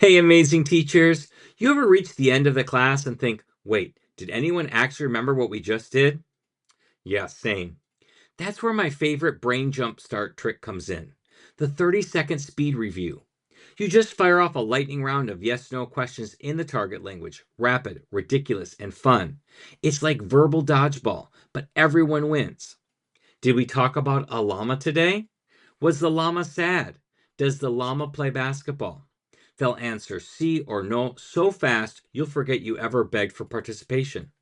Hey, amazing teachers. You ever reach the end of the class and think, wait, did anyone actually remember what we just did? Yeah, same. That's where my favorite brain jump start trick comes in, the 30-second speed review. You just fire off a lightning round of yes no questions in the target language, rapid, ridiculous, and fun. It's like verbal dodgeball, but everyone wins. Did we talk about a llama today? Was the llama sad? Does the llama play basketball? They'll answer sí or no so fast you'll forget you ever begged for participation.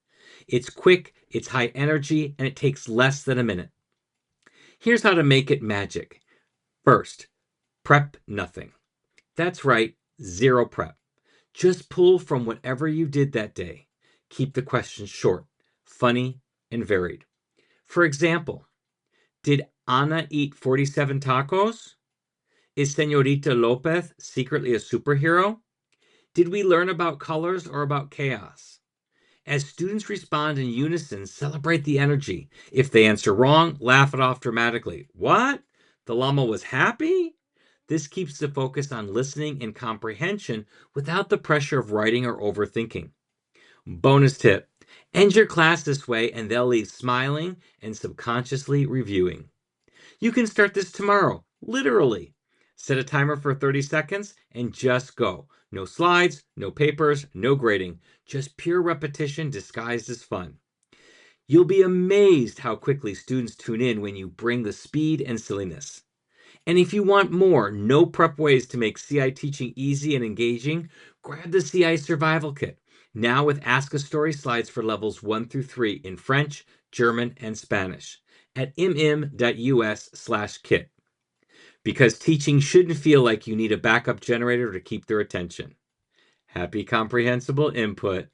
It's quick, it's high energy, and it takes less than a minute. Here's how to make it magic. First, prep nothing. That's right, zero prep. Just pull from whatever you did that day. Keep the questions short, funny, and varied. For example, did Ana eat 47 tacos? Is Senorita Lopez secretly a superhero? Did we learn about colors or about chaos? As students respond in unison, celebrate the energy. If they answer wrong, laugh it off dramatically. What? The llama was happy? This keeps the focus on listening and comprehension without the pressure of writing or overthinking. Bonus tip: end your class this way and they'll leave smiling and subconsciously reviewing. You can start this tomorrow, literally. Set a timer for 30 seconds and just go. No slides, no papers, no grading. Just pure repetition disguised as fun. You'll be amazed how quickly students tune in when you bring the speed and silliness. And if you want more no prep ways to make CI teaching easy and engaging, grab the CI Survival Kit, now with Ask a Story slides for levels 1 through 3 in French, German, and Spanish at mm.us/kit. Because teaching shouldn't feel like you need a backup generator to keep their attention. Happy comprehensible input.